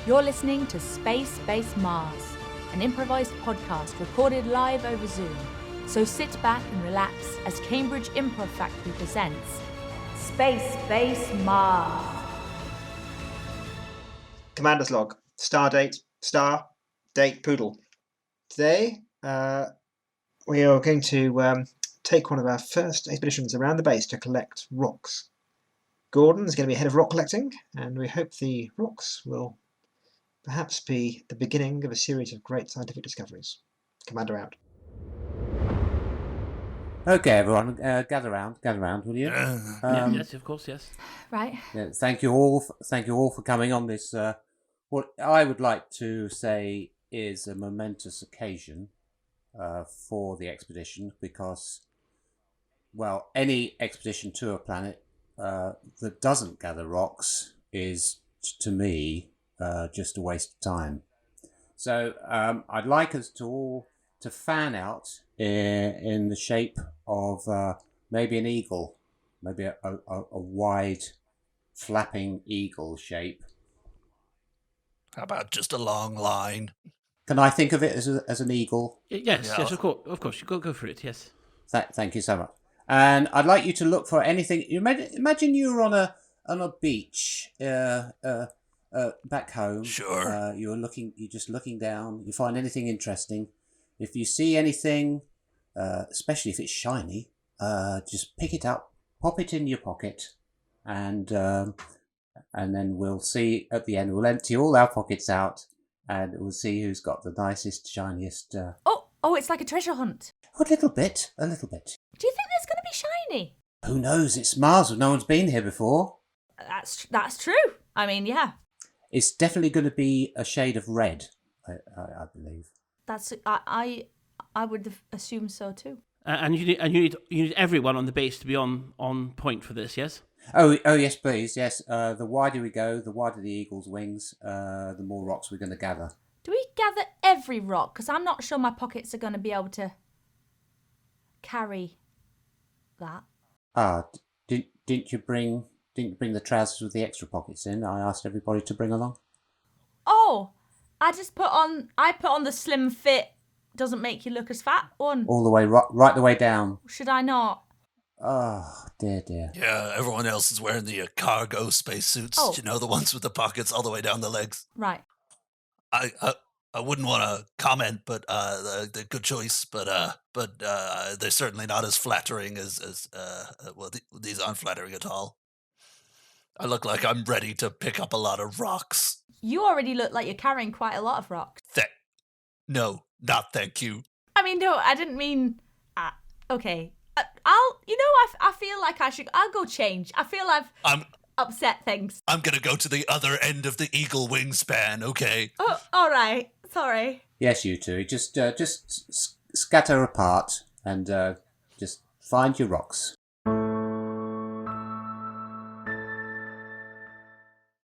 You're listening to Spacebasemars, an improvised podcast recorded live over Zoom. So sit back and relax as Cambridge Improv Factory presents Spacebasemars. Commander's log. Stardate. Star. Date. Poodle. Today, we are going to take one of our first expeditions around the base to collect rocks. Gordon is going to be head of rock collecting, and we hope the rocks will perhaps be the beginning of a series of great scientific discoveries. Commander out. Okay, everyone, gather round, will you? Yes, of course, yes. Right. Yeah, thank you all for coming on this. What I would like to say is a momentous occasion for the expedition, because, well, any expedition to a planet that doesn't gather rocks is, to me, just a waste of time. So I'd like us to all to fan out in the shape of maybe an eagle, maybe a wide flapping eagle shape. How about just a long line? Can I think of it as an eagle? Yes, of course. You go for it. Yes. Thank you so much. And I'd like you to look for anything. Imagine you were on a beach back home. Sure. You're just looking down. You find anything interesting. If you see anything, especially if it's shiny, just pick it up, pop it in your pocket, and then we'll see at the end. We'll empty all our pockets out, and we'll see who's got the nicest, shiniest. Oh, it's like a treasure hunt. A little bit. Do you think there's going to be shiny? Who knows? It's Mars. No one's been here before. That's true. I mean, yeah. It's definitely going to be a shade of red, I believe. I would assume so too. And you need everyone on the base to be on point for this. Yes. Oh yes, please. Yes. The wider we go, the wider the eagle's wings, the more rocks we're going to gather. Do we gather every rock? Because I'm not sure my pockets are going to be able to carry that. Didn't you bring the trousers with the extra pockets in? I asked everybody to bring along. Oh, I put on the slim fit. Doesn't make you look as fat one. All the way right the way down. Should I not? Oh dear. Yeah, everyone else is wearing the cargo spacesuits. Oh. You know, the ones with the pockets all the way down the legs. Right. I wouldn't want to comment, but they're good choice. But they're certainly not as flattering as these aren't flattering at all. I look like I'm ready to pick up a lot of rocks. You already look like you're carrying quite a lot of rocks. No, not thank you. I mean, no, I didn't mean. Okay, I feel like I'll go change. I feel I've upset things. I'm gonna go to the other end of the eagle wingspan. Okay. Oh, all right. Sorry. Yes, you two. Just scatter apart and just find your rocks.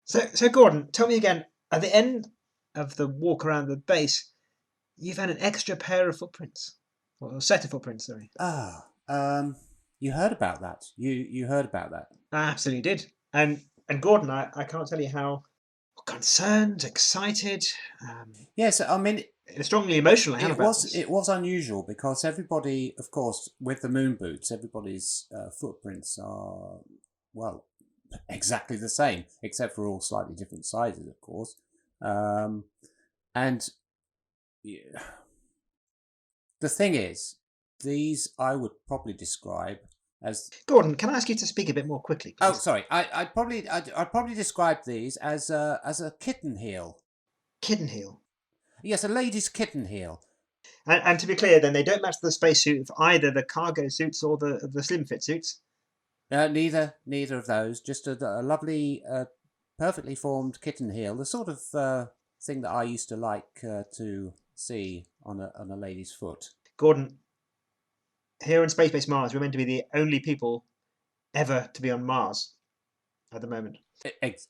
So Gordon, tell me again, at the end of the walk around the base, you found an extra pair of footprints. Or a set of footprints, sorry. You heard about that. You heard about that. I absolutely did. And Gordon, I can't tell you how concerned, excited. Yes, I mean, strongly emotional I am about this. It was unusual because everybody, of course, with the moon boots, everybody's footprints are, well, exactly the same, except for all slightly different sizes, of course. And yeah, the thing is, these I would probably describe as. Gordon, can I ask you to speak a bit more quickly, please? Oh, sorry. I'd probably describe these as a kitten heel. Kitten heel. Yes, a lady's kitten heel. And to be clear, then they don't match the spacesuit of either the cargo suits or the slim fit suits. Neither of those. Just a lovely, perfectly formed kitten heel. The sort of thing that I used to like to see on a lady's foot. Gordon, here on Space Base Mars, we're meant to be the only people ever to be on Mars at the moment.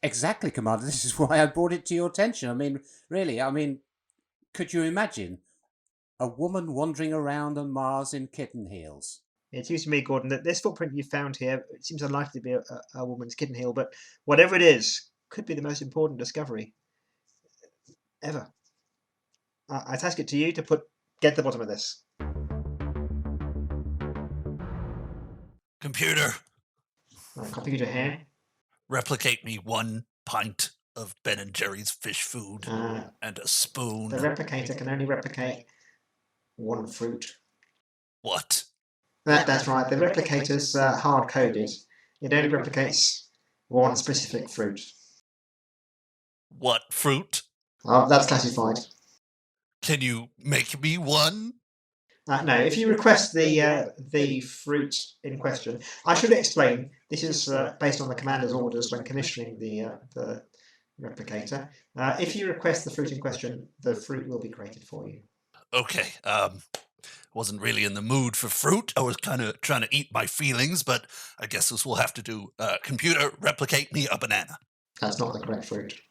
Exactly, Commander. This is why I brought it to your attention. I mean, really, could you imagine a woman wandering around on Mars in kitten heels? It seems to me, Gordon, that this footprint you found here, it seems unlikely to be a woman's kitten heel, but whatever it is, could be the most important discovery. ever. I task it to you to get to the bottom of this. Computer, Computer here. replicate me 1 pint of Ben and Jerry's fish food and a spoon. The replicator can only replicate 1 fruit. What? That's right. The replicator's hard-coded. It only replicates 1 specific fruit. What fruit? That's classified. Can you make me one? No, if you request the fruit in question, I should explain. This is based on the commander's orders when commissioning the replicator. If you request the fruit in question, the fruit will be created for you. Okay. Wasn't really in the mood for fruit. I was kind of trying to eat my feelings, but I guess this will have to do. Computer, replicate me a banana. That's not the correct fruit.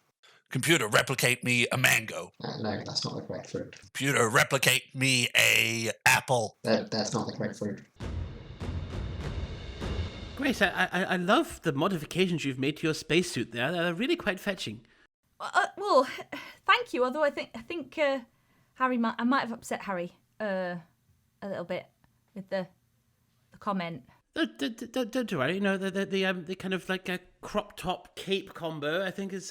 Computer, replicate me a mango. No, that's not the correct fruit. Computer, replicate me a apple. That's not the correct fruit. Grace, I love the modifications you've made to your spacesuit there. They're really quite fetching. Well, thank you. Although I think Harry I might have upset Harry a little bit with the comment. Don't worry. You know, the kind of like a crop top cape combo, I think is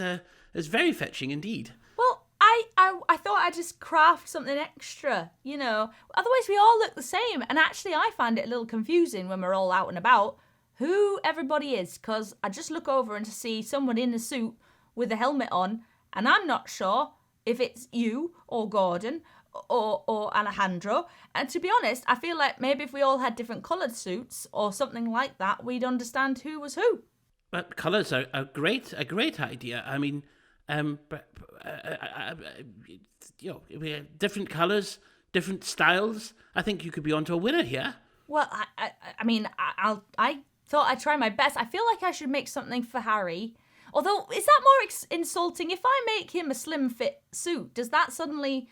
very fetching indeed. Well, I thought I'd just craft something extra, you know. Otherwise, we all look the same. And actually, I find it a little confusing when we're all out and about who everybody is, because I just look over and to see someone in a suit with a helmet on, and I'm not sure if it's you or Gordon or Alejandro. And to be honest, I feel like maybe if we all had different coloured suits or something like that, we'd understand who was who. But colours are a great idea. I mean, you know, we have different colours, different styles. I think you could be onto a winner here. Well, I mean, I thought I'd try my best. I feel like I should make something for Harry. Although, is that more insulting? If I make him a slim fit suit, does that suddenly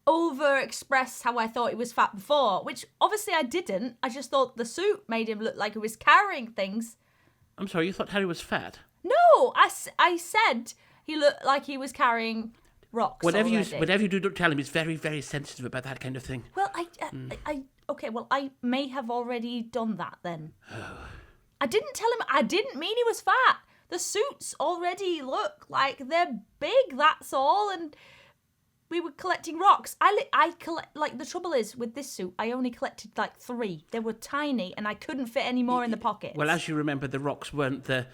over-express how I thought he was fat before? Which, obviously, I didn't. I just thought the suit made him look like he was carrying things. I'm sorry, you thought Harry was fat? No, I said he looked like he was carrying rocks Whatever already. you do, don't tell him. He's very, very sensitive about that kind of thing. Well, okay, well, I may have already done that then. I didn't tell him, I didn't mean he was fat. The suits already look like they're big, that's all, and we were collecting rocks. I collect, like, the trouble is, with this suit, I only collected, like, 3. They were tiny, and I couldn't fit any more in the pockets. Well, as you remember, the rocks weren't the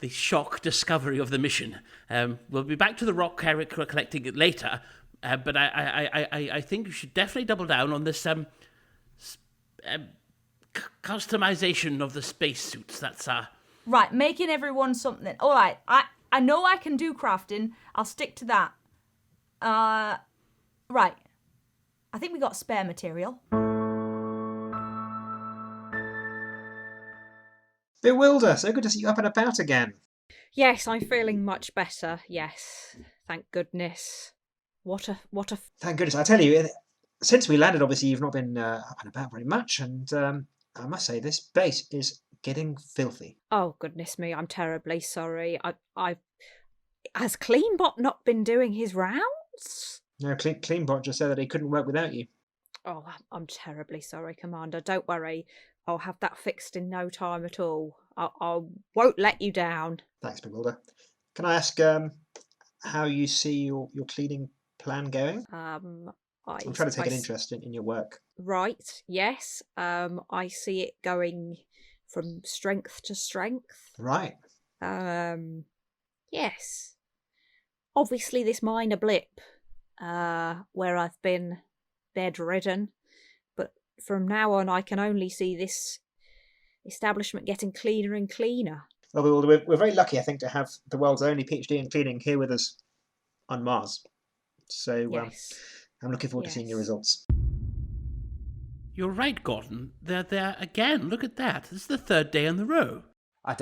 shock discovery of the mission. We'll be back to the rock collecting it later, but I think you should definitely double down on this customization of the spacesuits. That's Right, making everyone something. All right, I know I can do crafting. I'll stick to that. Right. I think we got spare material. Bewilder, so good to see you up and about again. Yes, I'm feeling much better. Yes, thank goodness. What a. Thank goodness. I tell you, since we landed, obviously you've not been up and about very much, and I must say this base is getting filthy. Oh goodness me, I'm terribly sorry. I has Cleanbot not been doing his rounds? No, Cleanbot just said that he couldn't work without you. Oh, I'm terribly sorry, Commander. Don't worry. I'll have that fixed in no time at all. I won't let you down. Thanks, Bewilder. Can I ask how you see your cleaning plan going? I'm trying to take an interest in your work. Right, yes. I see it going from strength to strength. Right. Yes. Obviously, this minor blip where I've been bedridden, but from now on I can only see this establishment getting cleaner and cleaner. Well, we're very lucky, I think, to have the world's only PhD in cleaning here with us on Mars. So Yes. I'm looking forward to seeing your results. You're right, Gordon. They're there again. Look at that. This is the 3rd day in the row. I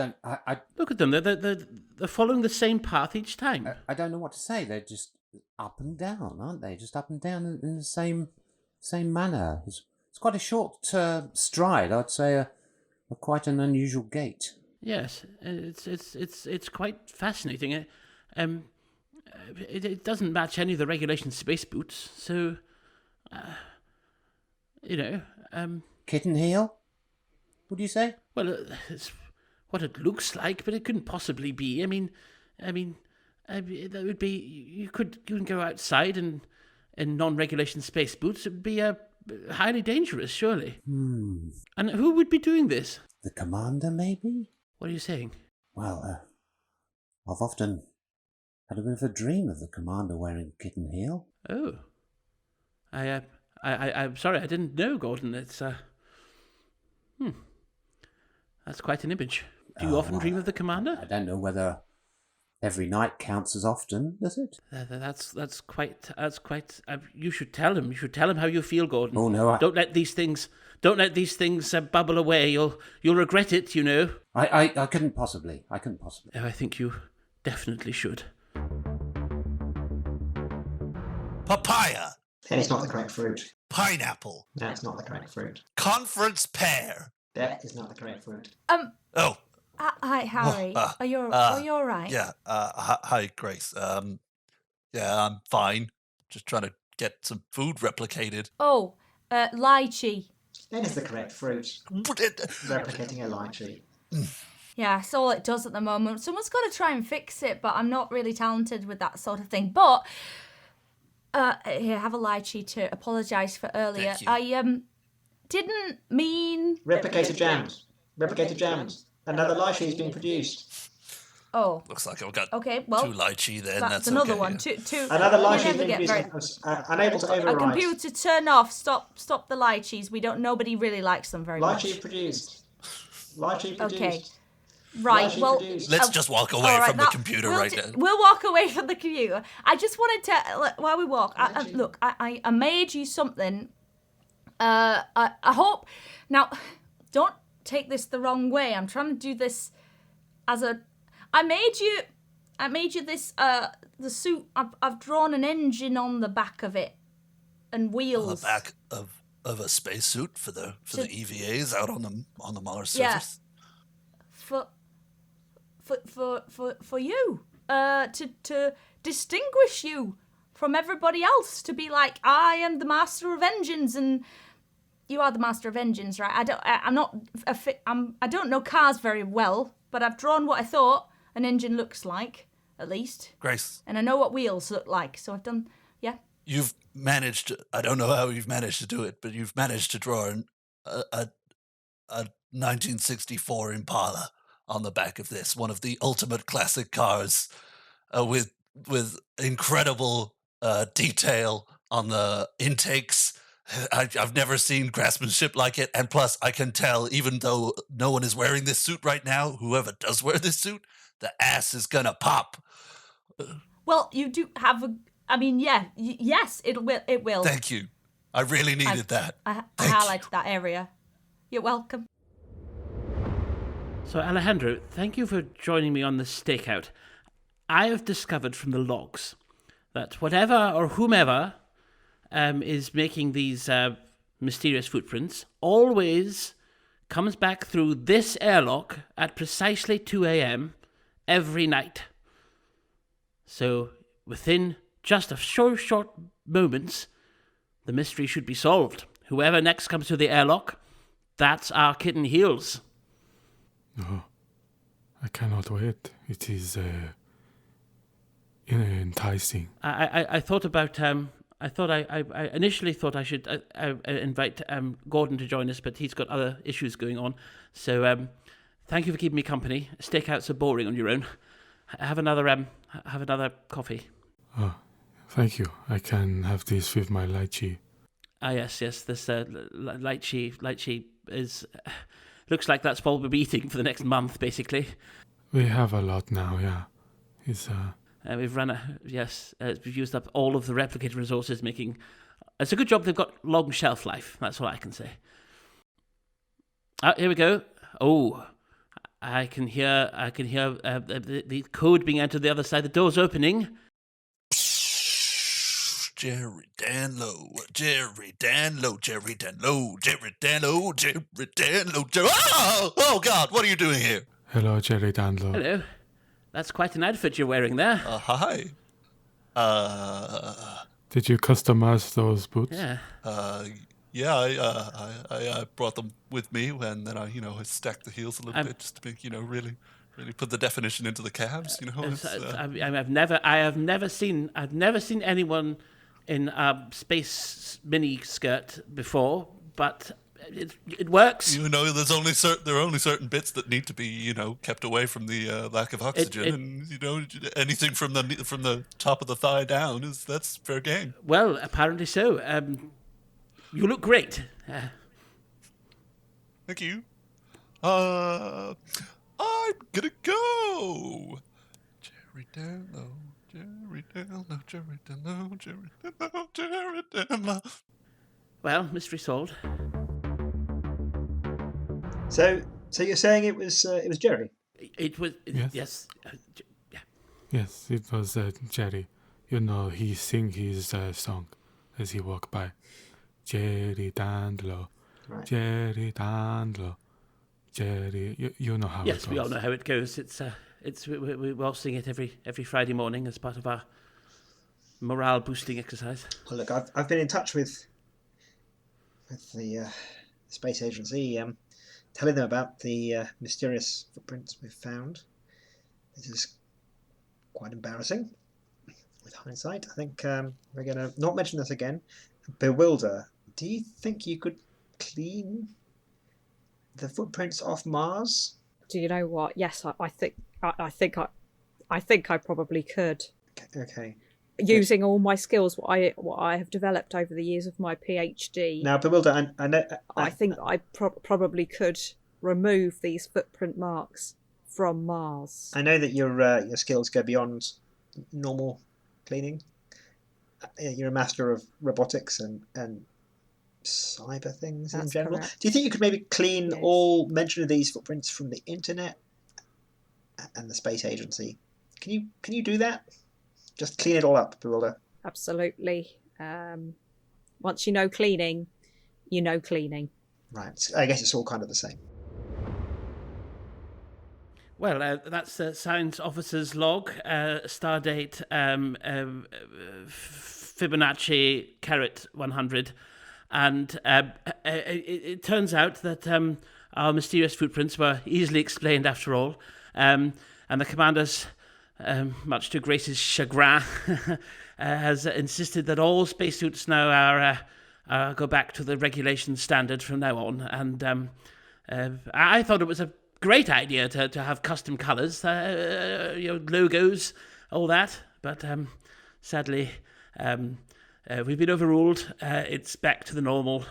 Look at them. They're following the same path each time. I don't know what to say. They're just up and down, aren't they? Just up and down in the same manner. It's quite a short stride. I'd say quite an unusual gait. Yes, it's quite fascinating. it doesn't match any of the regulation space boots, so, Kitten heel? What do you say? Well, it's what it looks like, but it couldn't possibly be. I mean, that would be. You can go outside in non-regulation space boots. It would be highly dangerous, surely. And who would be doing this? The commander, maybe? What are you saying? Well, I've often had a bit of a dream of the commander wearing a kitten heel. Oh, I'm sorry, I didn't know, Gordon. It's that's quite an image. Do you often dream of the commander? I don't know whether every night counts as often, does it? That's quite. You should tell him. You should tell him how you feel, Gordon. Oh no! Don't let these things bubble away. You'll regret it. You know. I couldn't possibly. Oh, I think you definitely should. Papaya. That is not the correct fruit. Pineapple. That's not the correct fruit. Conference pear. That is not the correct fruit. Oh. Hi, Harry. Are you all right? Yeah. Hi, Grace. Yeah, I'm fine. Just trying to get some food replicated. Oh, lychee. That is the correct fruit. Replicating a lychee. Yeah, that's all it does at the moment. Someone's got to try and fix it, but I'm not really talented with that sort of thing. But here, have a lychee to apologise for earlier. Thank you. I didn't mean Replicated jams. Replicated jams. Another lychee is being produced. Oh. Looks like I've got Okay, well, two lychee then. that's another okay, one. yeah. Two. Another you lychee is never being get very- produced. Unable to A override. computer, turn off. Stop the lychees. Nobody really likes them very much. Lychee produced. Lychee produced. Okay. Right. Lychee Well, produced. Let's just walk away all right, from the now, computer we'll right ju- now. We'll walk away from the computer. I just wanted to, while we walk, I made you something. I hope. Now, don't take this the wrong way. I'm trying to do this as a. I made you this. The suit. I've drawn an engine on the back of it, and wheels. On the back of a spacesuit for the EVAs out on the Mars Yeah. surface. For you, to distinguish you from everybody else, to be like, I am the master of engines, and you are the master of engines, right? I don't know cars very well, but I've drawn what I thought an engine looks like, at least, Grace, and I know what wheels look like, so I've done, yeah. you've managed to, I don't know how you've managed to do it, but you've managed to draw a 1964 Impala on the back of this, one of the ultimate classic cars, with incredible detail on the intakes. I've never seen craftsmanship like it, and plus I can tell, even though no one is wearing this suit right now, whoever does wear this suit, the ass is gonna pop. Well, you do have yes, it will. Thank you. I really needed that. I Thank you. highlighted that area. You're welcome. So, Alejandro, thank you for joining me on this stakeout. I have discovered from the logs that whatever or whomever is making these mysterious footprints always comes back through this airlock at precisely 2 a.m. every night. So, within just a short moments, the mystery should be solved. Whoever next comes to the airlock, that's our kitten heels. No, I cannot wait. It is enticing. I thought about I initially thought I should invite Gordon to join us, but he's got other issues going on. So thank you for keeping me company. Stakeouts are boring on your own. Have another coffee. Oh, thank you. I can have this with my lychee. Ah yes. This lychee is looks like that's what we'll be eating for the next month, basically. We have a lot now, yeah. It's We've we've used up all of the replicated resources, making. It's a good job they've got long shelf life. That's what I can say. Here we go. Oh, I can hear the code being entered the other side. The door's opening. Jerry Danlow, Jerry Danlow, Jerry Danlow, Jerry Danlow, Jerry Danlow, Jerry. Oh God, what are you doing here? hello, Jerry Danlow. Hello. That's quite an outfit you're wearing there. Hi. Did you customize those boots? Yeah. Yeah, I brought them with me, and then I stacked the heels a little bit just to make, really put the definition into the calves. I have never seen anyone in a space mini skirt before, but it works. There are only certain bits that need to be, kept away from the lack of oxygen, and anything from the top of the thigh down that's fair game. Well, apparently so. You look great. Thank you. I'm gonna go. Jerry down low, Jerry down low, Jerry down low, Jerry down low, Jerry down low. Well, mystery solved. So you're saying it was Jerry? It was Yes. yeah. Yes, it was Jerry. He sing his song as he walk by. Jerry Dandlo, Right. Jerry Dandlo, Jerry. You know how it Yes, goes. we all know how it goes. We all sing it every Friday morning as part of our morale boosting exercise. Well, look, I've been in touch with the space agency, telling them about the mysterious footprints we've found. This is quite embarrassing. With hindsight, I think we're going to not mention this again. Bewilder. Do you think you could clean the footprints off Mars? Do you know what? Yes, I think I probably could. Okay. Using all my skills, what I have developed over the years of my PhD. Now, Bewilder, I know. I think I probably could remove these footprint marks from Mars. I know that your skills go beyond normal cleaning. You're a master of robotics and cyber things in That's general. correct. Do you think you could maybe clean Yes. all mention of these footprints from the internet and the space agency? Can you do that? Just clean it all up, Bewilder. Absolutely. Once you know cleaning, you know cleaning. Right. I guess it's all kind of the same. Well, that's the science officer's log, stardate Fibonacci caret 100, and it turns out that our mysterious footprints were easily explained after all, and the commander's, much to Grace's chagrin, has insisted that all spacesuits now go back to the regulation standard from now on, and I thought it was a great idea to have custom colours, logos, all that. But sadly, we've been overruled. It's back to the normal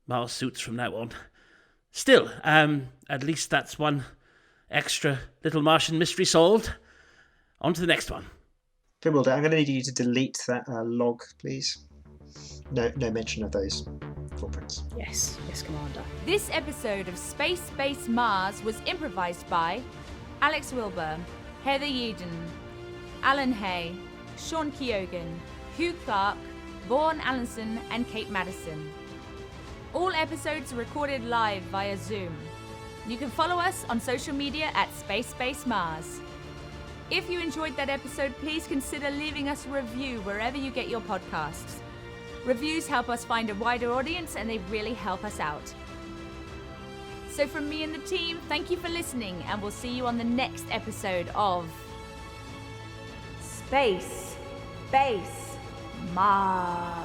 Mars suits from now on. Still, at least that's one extra little Martian mystery solved. On to the next one. Bewilder, I'm going to need you to delete that log, please. No mention of those footprints. Yes, Commander. This episode of Spacebasemars was improvised by Alex Wilber, Heather Yeadon, Alan Hay, Sean Keoghan, Hugh Clark, Vaughan Allanson, and Kate Madison. All episodes are recorded live via Zoom. You can follow us on social media at spacebasemars. If you enjoyed that episode, please consider leaving us a review wherever you get your podcasts. Reviews help us find a wider audience and they really help us out. So from me and the team, thank you for listening, and we'll see you on the next episode of Space Base Mars.